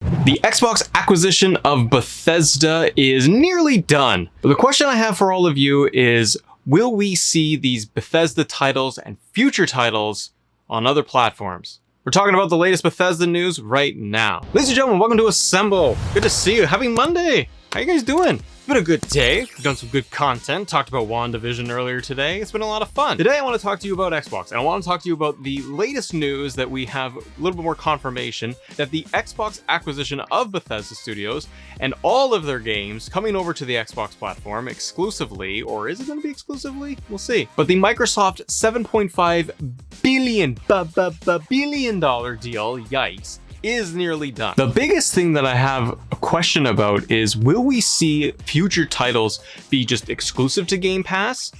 The Xbox acquisition of Bethesda is nearly done. But the question I have for all of you is, will we see these Bethesda titles and future titles on other platforms? We're talking about the latest Bethesda news right now. Ladies and gentlemen, welcome to Assemble. Good to see you. Happy Monday. How you guys doing? It's been a good day. We've done some good content. Talked about WandaVision earlier today. It's been a lot of fun. Today I want to talk to you about Xbox, and I want to talk to you about the latest news that we have a little bit more confirmation that the Xbox acquisition of Bethesda Studios and all of their games coming over to the Xbox platform exclusively, or is it going to be exclusively? We'll see. But the Microsoft $7.5 billion deal, yikes, is nearly done. The biggest thing that I have a question about is, will we see future titles be just exclusive to Game Pass,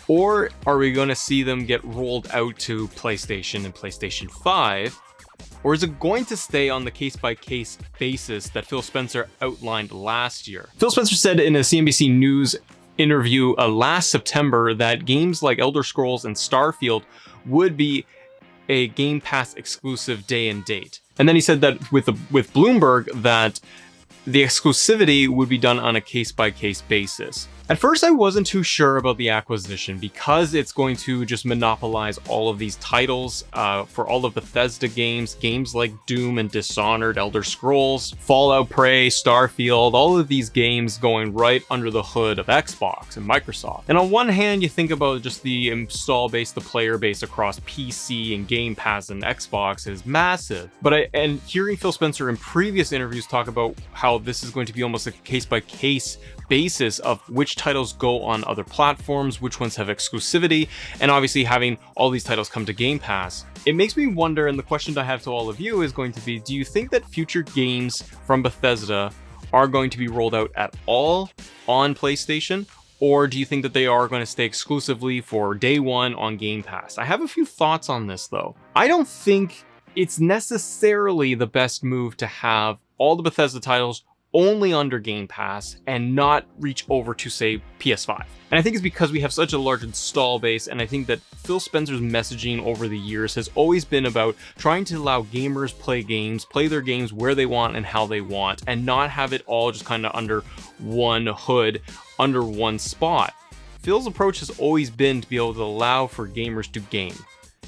or are we going to see them get rolled out to PlayStation and PlayStation 5, or is it going to stay on the case-by-case basis that Phil Spencer outlined last year? Phil Spencer said in a CNBC News interview last September that games like Elder Scrolls and Starfield would be a Game Pass exclusive day and date. And then he said that with Bloomberg that the exclusivity would be done on a case-by-case basis. At first, I wasn't too sure about the acquisition because it's going to just monopolize all of these titles for all of Bethesda games like Doom and Dishonored, Elder Scrolls, Fallout, Prey, Starfield, all of these games going right under the hood of Xbox and Microsoft. And on one hand, you think about just the install base, the player base across PC and Game Pass and Xbox is massive. And hearing Phil Spencer in previous interviews talk about how this is going to be almost a case-by-case basis of which titles go on other platforms, which ones have exclusivity, and obviously having all these titles come to Game Pass. It makes me wonder, and the question I have to all of you is going to be, do you think that future games from Bethesda are going to be rolled out at all on PlayStation? Or do you think that they are going to stay exclusively for day one on Game Pass? I have a few thoughts on this though. I don't think it's necessarily the best move to have all the Bethesda titles only under Game Pass and not reach over to, say, PS5. And I think it's because we have such a large install base, and I think that Phil Spencer's messaging over the years has always been about trying to allow gamers play their games where they want and how they want, and not have it all just kind of under one hood, under one spot. Phil's approach has always been to be able to allow for gamers to game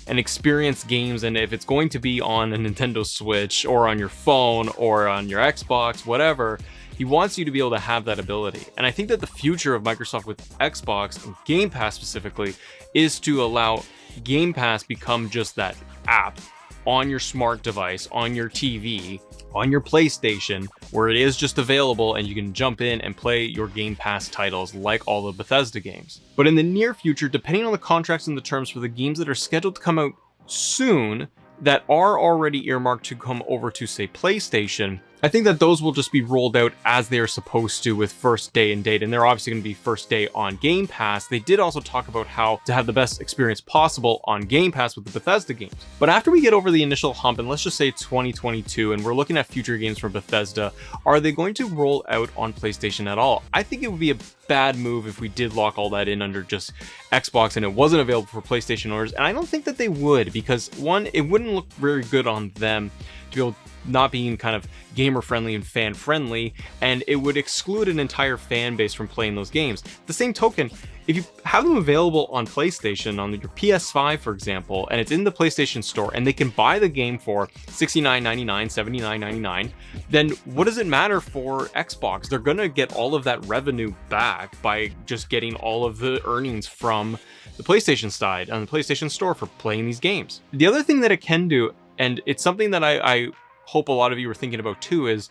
and experience games, and if it's going to be on a Nintendo Switch or on your phone or on your Xbox, whatever, he wants you to be able to have that ability. And I think that the future of Microsoft with Xbox and Game Pass specifically is to allow Game Pass become just that app on your smart device, on your TV, on your PlayStation, where it is just available and you can jump in and play your Game Pass titles like all the Bethesda games. But in the near future, depending on the contracts and the terms for the games that are scheduled to come out soon, that are already earmarked to come over to, say, PlayStation, I think that those will just be rolled out as they are supposed to with first day and date, and they're obviously going to be first day on Game Pass. They did also talk about how to have the best experience possible on Game Pass with the Bethesda games. But after we get over the initial hump, and let's just say 2022, and we're looking at future games from Bethesda, are they going to roll out on PlayStation at all? I think it would be a bad move if we did lock all that in under just Xbox and it wasn't available for PlayStation owners, and I don't think that they would, because one, it wouldn't look very good on them to be able not being kind of gamer friendly and fan friendly, and it would exclude an entire fan base from playing those games. The same token, if you have them available on PlayStation, on your PS5 for example, and it's in the PlayStation Store and they can buy the game for $69.99, $79.99, then what does it matter for Xbox? They're gonna get all of that revenue back by just getting all of the earnings from the PlayStation side on the PlayStation Store for playing these games. The other thing that it can do, and it's something that I hope a lot of you are thinking about too, is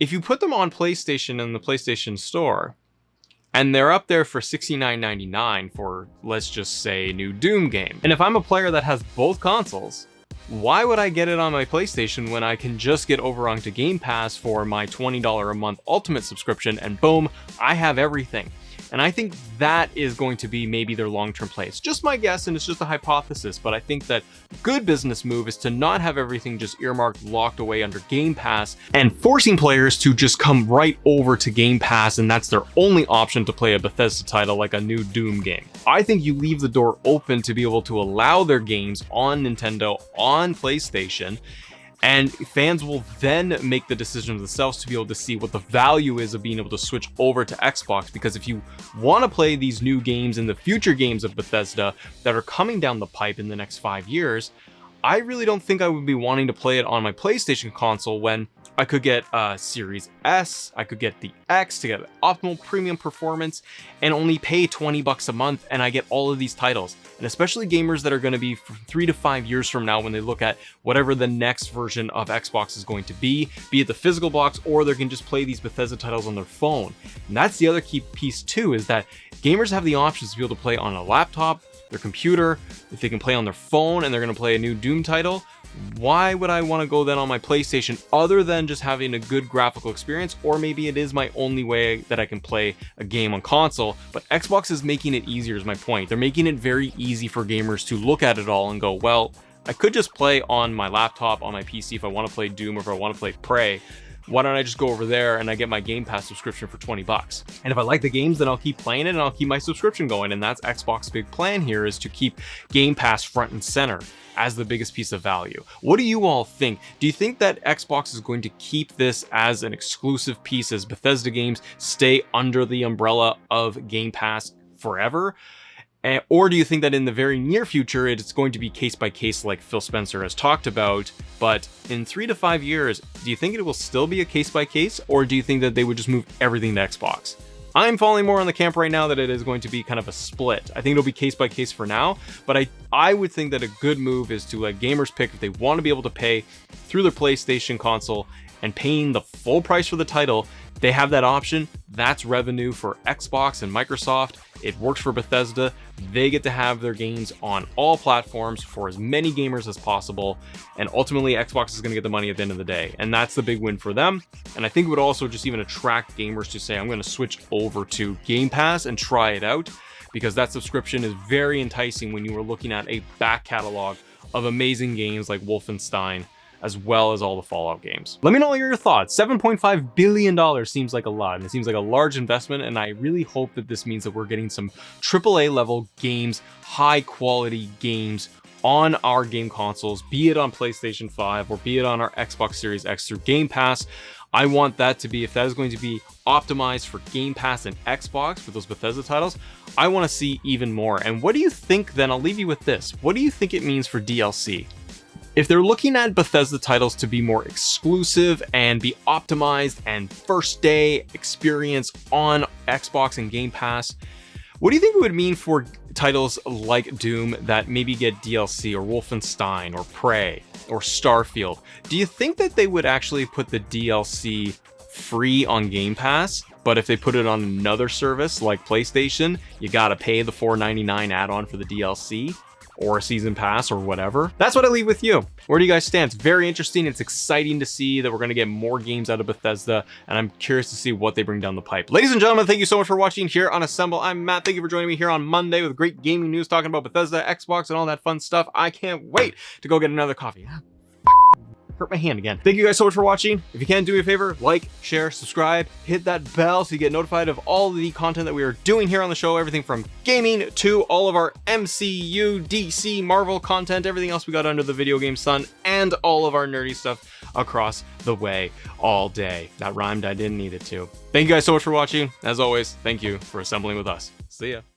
if you put them on PlayStation in the PlayStation Store and they're up there for $69.99 for, let's just say, a new Doom game, and if I'm a player that has both consoles, why would I get it on my PlayStation when I can just get over onto Game Pass for my $20 a month Ultimate subscription and boom, I have everything? And I think that is going to be maybe their long-term play. It's just my guess and it's just a hypothesis, but I think that good business move is to not have everything just earmarked, locked away under Game Pass and forcing players to just come right over to Game Pass, and that's their only option to play a Bethesda title like a new Doom game. I think you leave the door open to be able to allow their games on Nintendo, on PlayStation, And fans will then make the decision themselves to be able to see what the value is of being able to switch over to Xbox. Because if you want to play these new games and the future games of Bethesda that are coming down the pipe in the next 5 years, I really don't think I would be wanting to play it on my PlayStation console when I could get Series S, I could get the X to get optimal premium performance and only pay 20 bucks a month, and I get all of these titles. And especially gamers that are going to be from 3 to 5 years from now when they look at whatever the next version of Xbox is going to be it the physical box, or they can just play these Bethesda titles on their phone. And that's the other key piece too, is that gamers have the options to be able to play on a laptop, their computer, if they can play on their phone and they're going to play a new Doom title. Why would I want to go then on my PlayStation other than just having a good graphical experience? Or maybe it is my only way that I can play a game on console, but Xbox is making it easier is my point. They're making it very easy for gamers to look at it all and go, well, I could just play on my laptop, on my PC if I want to play Doom or if I want to play Prey. Why don't I just go over there and I get my Game Pass subscription for 20 bucks? And if I like the games, then I'll keep playing it and I'll keep my subscription going. And that's Xbox's big plan here, is to keep Game Pass front and center as the biggest piece of value. What do you all think? Do you think that Xbox is going to keep this as an exclusive piece as Bethesda games stay under the umbrella of Game Pass forever? Or do you think that in the very near future, it's going to be case by case like Phil Spencer has talked about, but in 3 to 5 years, do you think it will still be a case by case, or do you think that they would just move everything to Xbox? I'm falling more on the camp right now that it is going to be kind of a split. I think it'll be case by case for now, but I would think that a good move is to let gamers pick if they want to be able to pay through their PlayStation console and paying the full price for the title. They have that option. That's revenue for Xbox and Microsoft. It works for Bethesda. They get to have their games on all platforms for as many gamers as possible. And ultimately, Xbox is going to get the money at the end of the day. And that's the big win for them. And I think it would also just even attract gamers to say, I'm going to switch over to Game Pass and try it out, because that subscription is very enticing when you are looking at a back catalog of amazing games like Wolfenstein, as well as all the Fallout games. Let me know your thoughts. $7.5 billion seems like a lot, and it seems like a large investment, and I really hope that this means that we're getting some AAA level games, high quality games on our game consoles, be it on PlayStation 5 or be it on our Xbox Series X through Game Pass. I want that to be, if that is going to be optimized for Game Pass and Xbox for those Bethesda titles, I want to see even more. And what do you think then? I'll leave you with this. What do you think it means for DLC? If they're looking at Bethesda titles to be more exclusive and be optimized and first day experience on Xbox and Game Pass, what do you think it would mean for titles like Doom that maybe get DLC, or Wolfenstein or Prey or Starfield? Do you think that they would actually put the DLC free on Game Pass, but if they put it on another service like PlayStation, you gotta pay the $4.99 add-on for the DLC? Or a season pass or whatever? That's what I leave with you. Where do you guys stand? It's very interesting. It's exciting to see that we're going to get more games out of Bethesda, and I'm curious to see what they bring down the pipe. Ladies and gentlemen, thank you so much for watching here on Assemble. I'm Matt. Thank you for joining me here on Monday with great gaming news, talking about Bethesda, Xbox, and all that fun stuff. I can't wait to go get another coffee. Hurt my hand again. Thank you guys so much for watching. If you can, do me a favor, like, share, subscribe, hit that bell so you get notified of all the content that we are doing here on the show, everything from gaming to all of our MCU, DC, Marvel content, everything else we got under the video game sun, and all of our nerdy stuff across the way all day. That rhymed, I didn't need it to. Thank you guys so much for watching. As always, thank you for assembling with us. See ya.